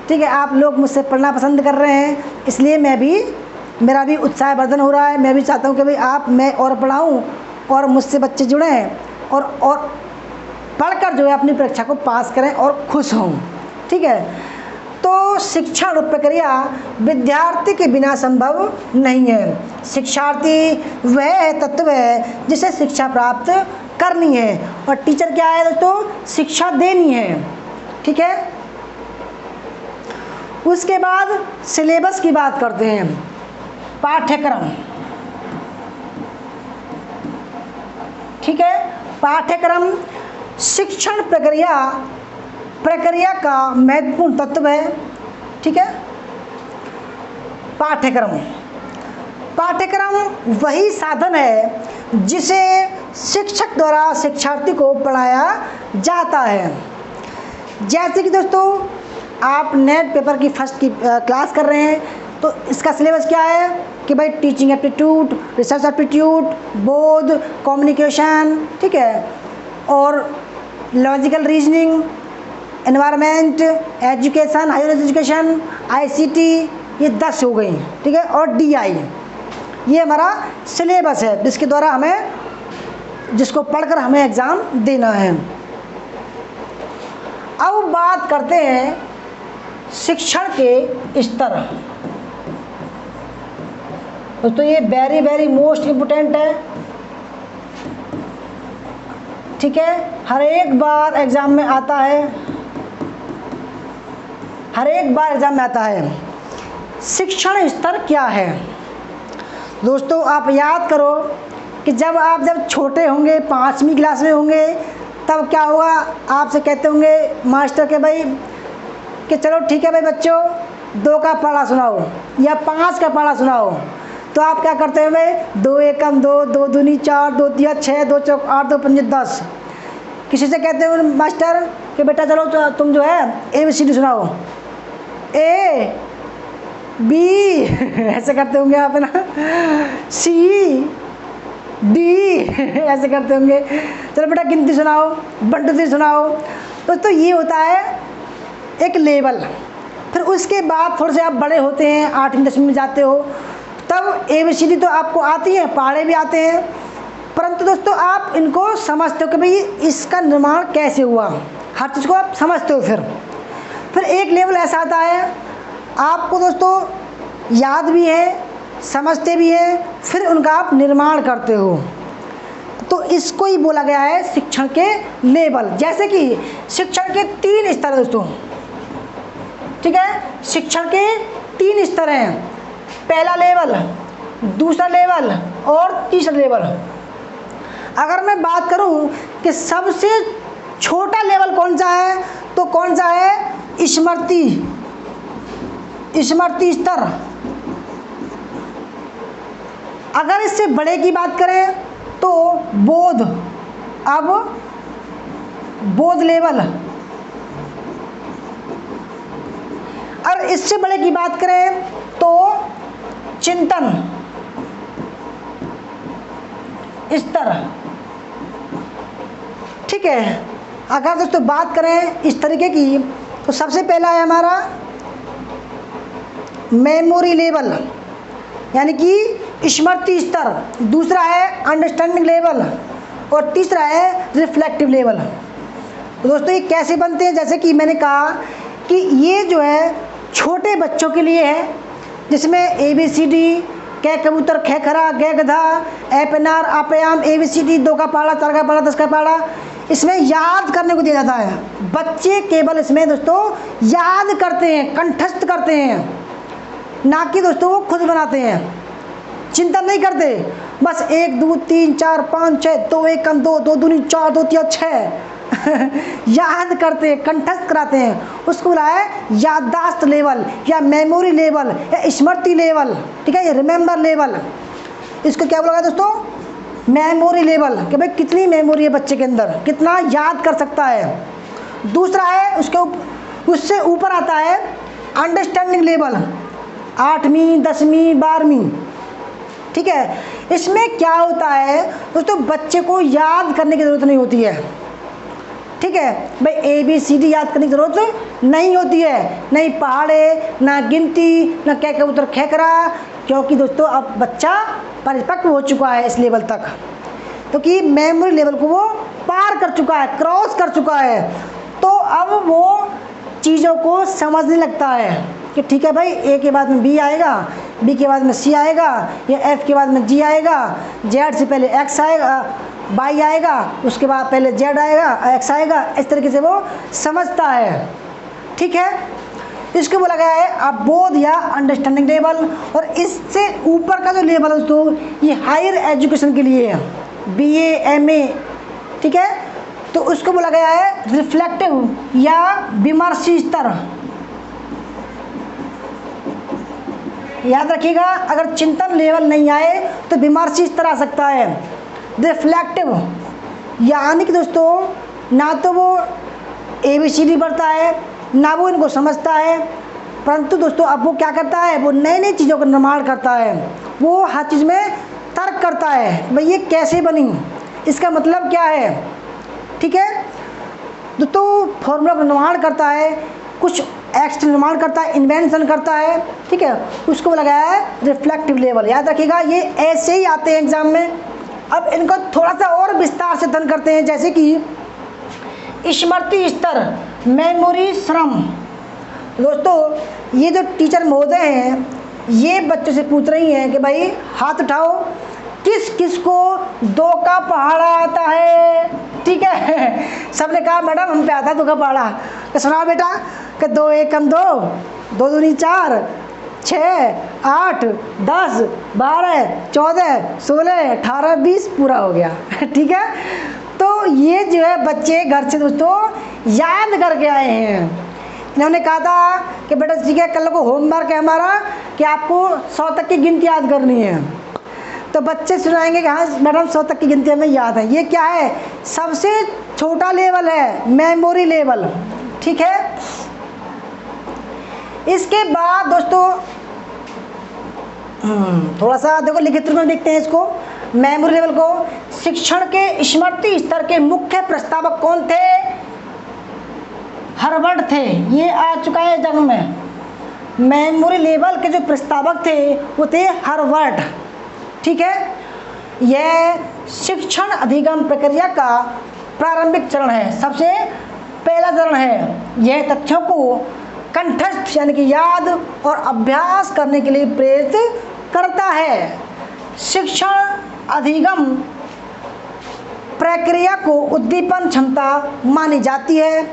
ठीक है, आप लोग मुझसे पढ़ना पसंद कर रहे हैं, इसलिए मेरा भी उत्साह वर्धन हो रहा है। मैं भी चाहता हूँ कि भाई मैं और पढ़ाऊँ और मुझसे बच्चे जुड़ें और पढ़कर जो है अपनी परीक्षा को पास करें और खुश हों, ठीक है। तो शिक्षण प्रक्रिया विद्यार्थी के बिना संभव नहीं है। शिक्षार्थी वह तत्व है जिसे शिक्षा प्राप्त करनी है, और टीचर क्या है दोस्तों, शिक्षा देनी है, ठीक है। उसके बाद सिलेबस की बात करते हैं, पाठ्यक्रम, ठीक है। पाठ्यक्रम शिक्षण प्रक्रिया का महत्वपूर्ण तत्व है, ठीक है। पाठ्यक्रम वही साधन है जिसे शिक्षक द्वारा शिक्षार्थी को पढ़ाया जाता है। जैसे कि दोस्तों आप नेट पेपर की फर्स्ट की क्लास कर रहे हैं, तो इसका सिलेबस क्या है कि भाई टीचिंग एप्टीट्यूड, रिसर्च एप्टीट्यूड, बोध, कम्युनिकेशन, ठीक है, और logical reasoning, environment, education, higher education, ICT, ये 10 हो गई, ठीक है, और डीआई। ये हमारा सिलेबस है जिसको पढ़कर हमें एग्ज़ाम देना है। अब बात करते हैं शिक्षण के स्तर। तो ये वेरी वेरी मोस्ट इम्पोर्टेंट है, ठीक है। हर एक बार एग्ज़ाम में आता है। शिक्षण स्तर क्या है दोस्तों, आप याद करो कि जब छोटे होंगे 5वीं क्लास में होंगे तब क्या होगा, आपसे कहते होंगे मास्टर के भाई कि चलो ठीक है भाई बच्चों 2 का पढ़ा सुनाओ या 5 का पढ़ा सुनाओ। तो आप क्या करते हो भाई, 2 एकम 2, 2 दूनी 4, 2 तिया 6, 2 चौक 8, 2 पंजे 10। किसी से कहते हो मास्टर कि बेटा चलो तो तुम जो है ABCD सुनाओ, A B ऐसे करते होंगे आप है ना, C D ऐसे करते होंगे। चलो बेटा गिनती सुनाओ, 1 2 3 सुनाओ। तो ये होता है एक लेवल। फिर उसके बाद थोड़े से आप बड़े होते हैं, 8वीं 10वीं में जाते हो, तब ABCD तो आपको आती है, पहाड़े भी आते हैं, परंतु दोस्तों आप इनको समझते हो कि भाई इसका निर्माण कैसे हुआ, हर चीज़ को आप समझते हो। फिर एक लेवल ऐसा आता है आपको दोस्तों याद भी है, समझते भी हैं, फिर उनका आप निर्माण करते हो। तो इसको ही बोला गया है शिक्षण के लेवल। जैसे कि शिक्षण के 3 स्तर हैं दोस्तों, ठीक है, शिक्षण के 3 स्तर हैं, पहला लेवल, दूसरा लेवल और तीसरा लेवल। अगर मैं बात करूं कि सबसे छोटा लेवल कौन सा है, तो कौन सा है, स्मृति स्तर। अगर इससे बड़े की बात करें तो बोध, अब बोध लेवल। और इससे बड़े की बात करें तो चिंतन स्तर, ठीक है। अगर दोस्तों बात करें इस तरीके की तो सबसे पहला है हमारा मेमोरी लेवल यानी कि स्मृति स्तर, दूसरा है अंडरस्टैंडिंग लेवल और तीसरा है रिफ्लेक्टिव लेवल। तो दोस्तों ये कैसे बनते हैं, जैसे कि मैंने कहा कि ये जो है छोटे बच्चों के लिए है, जिसमें ABCD, कै कबूतर खे खरा गे गधा ऐपनार आपेआम ABCD, 2 का पहाड़ा 4 का पहाड़ा 10 का पहाड़ा, इसमें याद करने को दिया जाता है। बच्चे केवल इसमें दोस्तों याद करते हैं, कंठस्थ करते हैं, ना कि दोस्तों वो खुद बनाते हैं, चिंतन नहीं करते। बस 1 2 3 4 5 6, 2 एकम 2, 2 दूनी 4, 2 तिया 6 याद करते हैं, कंठस्थ कराते हैं। उसको बोला है याददाश्त लेवल या मेमोरी लेवल या स्मृति लेवल, ठीक है, ये रिमेंबर लेवल। इसको क्या बोला दोस्तों, मेमोरी लेवल, कि भाई कितनी मेमोरी है बच्चे के अंदर, कितना याद कर सकता है। दूसरा है उससे ऊपर आता है अंडरस्टैंडिंग लेवल, 8वीं 10वीं 12वीं, ठीक है। इसमें क्या होता है दोस्तों, बच्चे को याद करने की ज़रूरत नहीं होती है, ठीक है भाई, ABCD याद करने की ज़रूरत नहीं होती है, नहीं पहाड़े, ना गिनती, ना कै कबूतर खेकरा, क्योंकि दोस्तों अब बच्चा परिपक्व हो चुका है इस लेवल तक, क्योंकि मेमोरी लेवल को वो पार कर चुका है, क्रॉस कर चुका है। तो अब वो चीज़ों को समझने लगता है कि ठीक है भाई, A के बाद में B आएगा, B के बाद में C आएगा, या F के बाद में G आएगा, Z से पहले X आएगा, Y आएगा, उसके बाद पहले Z आएगा, X आएगा, इस तरीके से वो समझता है, ठीक है। इसको बोला गया है अबोध या अंडरस्टैंडिंग लेवल। और इससे ऊपर का जो लेवल है दोस्तों, ये हायर एजुकेशन के लिए है, BA MA, ठीक है। तो उसको बोला गया है रिफ्लेक्टिव या विमर्शी स्तर। याद रखिएगा, अगर चिंतन लेवल नहीं आए तो विमर्शी स्तर आ सकता है। रिफ्लेक्टिव यानी कि दोस्तों ना तो वो ABCD पढ़ता है, ना वो इनको समझता है, परंतु दोस्तों अब वो क्या करता है, वो नई नई चीज़ों का निर्माण करता है, वो हर चीज़ में तर्क करता है, भाई ये कैसे बनी, इसका मतलब क्या है, ठीक है। दोस्तों फॉर्मूला का निर्माण करता है, कुछ एक्ट निर्माण करता है, इन्वेंशन करता है, ठीक है, उसको लगाया है रिफ्लेक्टिव लेवल। याद रखिएगा, ये ऐसे ही आते हैं एग्जाम में। अब इनको थोड़ा सा और विस्तार से अध्ययन करते हैं, जैसे कि स्मृति स्तर, मेमोरी श्रम। दोस्तों ये जो टीचर महोदय हैं, ये बच्चों से पूछ रही हैं कि भाई हाथ उठाओ, किस किस को 2 का पहाड़ा आता है, ठीक है। सबने कहा मैडम हम पे आता है 2 का पहाड़ा। तो सुनाओ बेटा कि 2 एकम 2, 2 दूनी 4, 6, 8, 10, 12, 14, 16, 18, 20 पूरा हो गया। ठीक है, तो ये जो है बच्चे घर से दोस्तों याद करके आए हैं। इन्होंने कहा था कि बेटा ठीक है, कल को होमवर्क है हमारा कि आपको 100 तक की गिनती याद करनी है। तो बच्चे सुनाएंगे कि हाँ मैडम 100 तक की गिनती हमें याद है। ये क्या है, सबसे छोटा लेवल है, मेमोरी लेवल। ठीक है, इसके बाद दोस्तों थोड़ा सा देखो लिखित रूप में देखते हैं इसको, मेमोरी लेवल को। शिक्षण के स्मृति स्तर के मुख्य प्रस्तावक कौन थे? हार्वर्ड थे, ये आ चुका है जंग में। मेमोरी लेवल के जो प्रस्तावक थे वो थे हार्वर्ड। ठीक है, यह शिक्षण अधिगम प्रक्रिया का प्रारंभिक चरण है, सबसे पहला चरण है। यह तथ्यों को कंठस्थ यानी कि याद और अभ्यास करने के लिए प्रेरित करता है। शिक्षण अधिगम प्रक्रिया को उद्दीपन क्षमता मानी जाती है।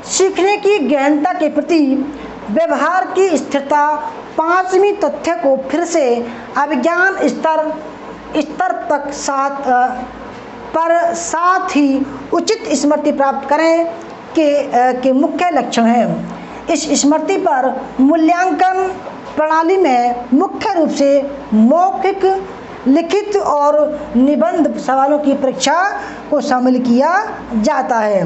सीखने की गहनता के प्रति व्यवहार की स्थिरता, पांचवी तथ्य को फिर से अभिज्ञान स्तर तक साथ ही उचित स्मृति प्राप्त करें के मुख्य लक्षण हैं। इस स्मृति पर मूल्यांकन प्रणाली में मुख्य रूप से मौखिक, लिखित और निबंध सवालों की परीक्षा को शामिल किया जाता है।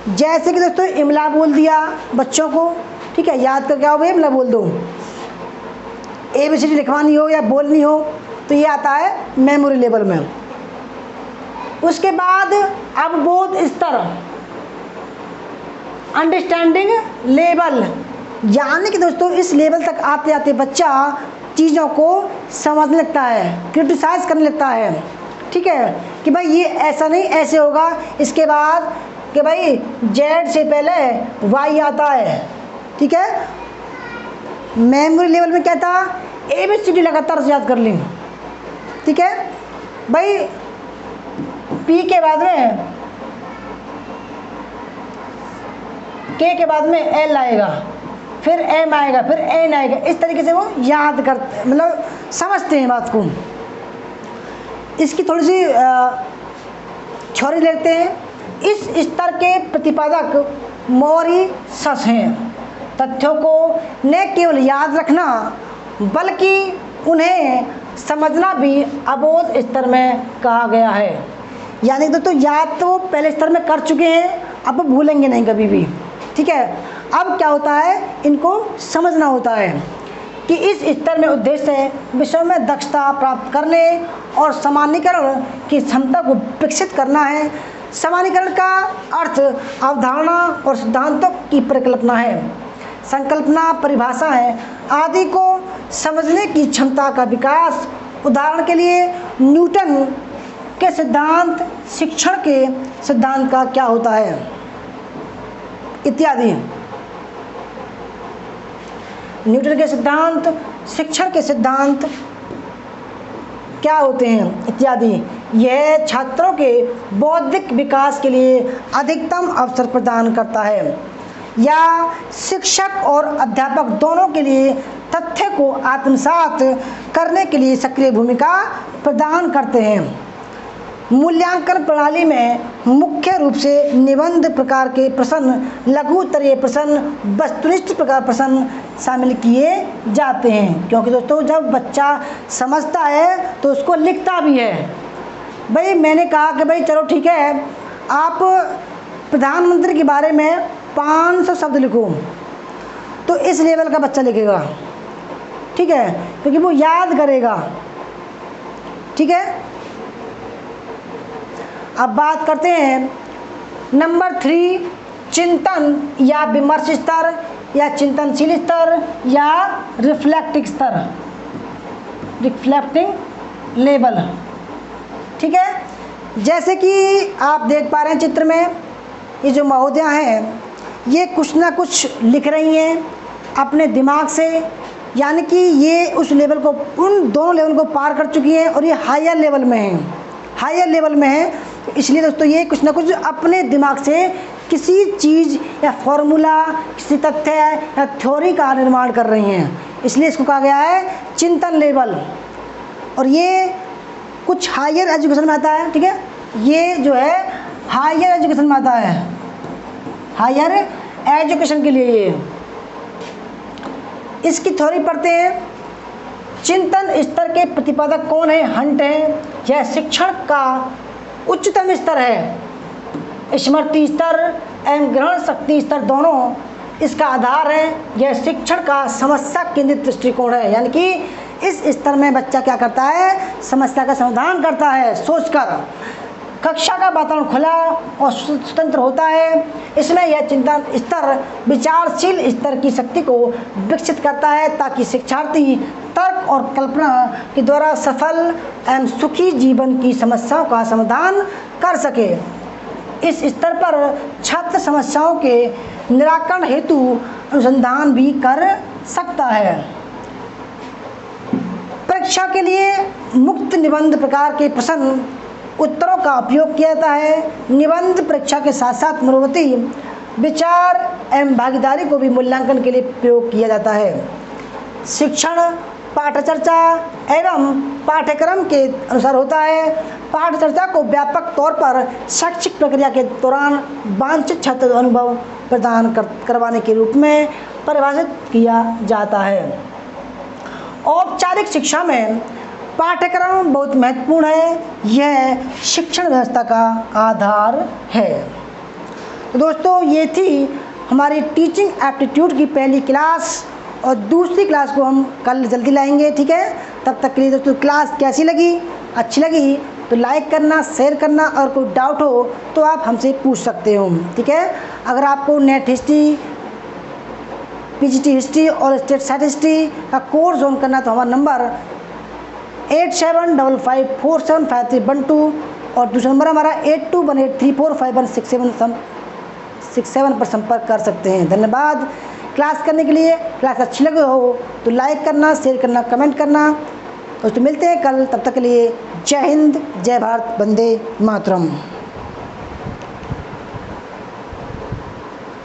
जैसे कि दोस्तों इमला बोल दिया बच्चों को, ठीक है, याद करके आओ भाई इमला बोल दो। ABCD लिखवानी हो या बोलनी हो तो ये आता है मेमोरी लेवल में। उसके बाद अवबोध स्तर, अंडरस्टैंडिंग लेवल, यानी कि दोस्तों इस लेवल तक आते आते बच्चा चीज़ों को समझने लगता है, क्रिटिसाइज करने लगता है। ठीक है, कि भाई ये ऐसा नहीं ऐसे होगा, इसके बाद कि भाई Z से पहले Y आता है। ठीक है, मेमोरी लेवल में क्या था, ABCD लगातार से याद कर ली। ठीक है भाई, P के बाद में K के बाद में L आएगा, फिर M आएगा, फिर N आएगा। इस तरीके से वो याद करते, मतलब समझते हैं बात को। इसकी थोड़ी सी थ्योरी लेते हैं। इस स्तर के प्रतिपादक मॉरिसस हैं। तथ्यों को न केवल याद रखना बल्कि उन्हें समझना भी अबोध स्तर में कहा गया है। यानी दोस्तों याद तो पहले स्तर में कर चुके हैं, अब भूलेंगे नहीं कभी भी। ठीक है, अब क्या होता है, इनको समझना होता है कि इस स्तर में उद्देश्य है विषयों में दक्षता प्राप्त करने और सामान्यीकरण की क्षमता को विकसित करना है। सामान्यीकरण का अर्थ अवधारणा और सिद्धांतों की परिकल्पना है, संकल्पना, परिभाषाएं आदि को समझने की क्षमता का विकास। उदाहरण के लिए न्यूटन के सिद्धांत शिक्षण के सिद्धांत का क्या होता है इत्यादि। न्यूटन के सिद्धांत, शिक्षण के सिद्धांत क्या होते हैं इत्यादि। यह छात्रों के बौद्धिक विकास के लिए अधिकतम अवसर प्रदान करता है या शिक्षक और अध्यापक दोनों के लिए तथ्य को आत्मसात करने के लिए सक्रिय भूमिका प्रदान करते हैं। मूल्यांकन प्रणाली में मुख्य रूप से निबंध प्रकार के प्रश्न, लघु उत्तरीय प्रश्न, वस्तुनिष्ठ प्रकार प्रश्न शामिल किए जाते हैं। क्योंकि दोस्तों जब बच्चा समझता है तो उसको लिखता भी है। भाई मैंने कहा कि भाई चलो ठीक है, आप प्रधानमंत्री के बारे में 500 शब्द लिखो, तो इस लेवल का बच्चा लिखेगा। ठीक है, क्योंकि वो याद करेगा। ठीक है, अब बात करते हैं नंबर 3, चिंतन या विमर्श स्तर या चिंतनशील स्तर या रिफ्लेक्टिव स्तर, रिफ्लेक्टिंग लेवल। ठीक है, जैसे कि आप देख पा रहे हैं चित्र में, ये जो महोदया हैं ये कुछ ना कुछ लिख रही हैं अपने दिमाग से, यानी कि ये उस लेवल को, उन दोनों लेवल को पार कर चुकी हैं और ये हायर लेवल में हैं, हायर लेवल में है। इसलिए दोस्तों ये कुछ ना कुछ अपने दिमाग से किसी चीज़ या फॉर्मूला, किसी तथ्य या थ्योरी का निर्माण कर रही हैं। इसलिए इसको कहा गया है चिंतन लेवल। और ये कुछ हायर एजुकेशन में आता है, ठीक है, ये जो है हायर एजुकेशन में आता है, हायर एजुकेशन के लिए ये। इसकी थ्योरी पढ़ते हैं। चिंतन स्तर के प्रतिपादक कौन है? हंट है। यह शिक्षण का उच्चतम स्तर है। स्मृति स्तर एवं ग्रहण शक्ति स्तर दोनों इसका आधार है। यह शिक्षण का समस्या केंद्रित दृष्टिकोण है, यानी कि इस स्तर में बच्चा क्या करता है? समस्या का समाधान करता है सोचकर। कक्षा का वातावरण खुला और स्वतंत्र होता है। इसमें यह चिंतन स्तर विचारशील स्तर की शक्ति को विकसित करता है ताकि शिक्षार्थी तर्क और कल्पना के द्वारा सफल एवं सुखी जीवन की समस्याओं का समाधान कर सके। इस स्तर पर छात्र समस्याओं के निराकरण हेतु अनुसंधान भी कर सकता है। परीक्षा के लिए मुक्त निबंध प्रकार के प्रश्न उत्तरों का उपयोग किया जाता है। निबंध परीक्षा के साथ साथ मनोवृत्ति, विचार एवं भागीदारी को भी मूल्यांकन के लिए प्रयोग किया जाता है। शिक्षण पाठचर्चा एवं पाठ्यक्रम के अनुसार होता है। पाठचर्चा को व्यापक तौर पर शैक्षिक प्रक्रिया के दौरान वांछित छात्र अनुभव प्रदान करवाने के रूप में परिभाषित किया जाता है। औपचारिक शिक्षा में पाठ्यक्रम बहुत महत्वपूर्ण है। यह शिक्षण व्यवस्था का आधार है। तो दोस्तों, ये थी हमारी टीचिंग एप्टीट्यूड की पहली क्लास, और दूसरी क्लास को हम कल जल्दी लाएंगे, ठीक है। तब तक के लिए दोस्तों क्लास कैसी लगी? अच्छी लगी तो लाइक करना, शेयर करना, और कोई डाउट हो तो आप हमसे पूछ सकते हो, ठीक है। अगर आपको नेट हिस्ट्री, पीजीटी हिस्ट्री और स्टेट साइंस हिस्ट्री का कोर्स ज्वाइन करना तो हमारा नंबर 8755475312 और दूसरा नंबर हमारा 8218345167 पर संपर्क कर सकते हैं। धन्यवाद क्लास करने के लिए। क्लास अच्छी लगे हो तो लाइक करना, शेयर करना, कमेंट करना। दोस्तों मिलते हैं कल, तब तक के लिए जय हिंद, जय भारत, वंदे मातरम।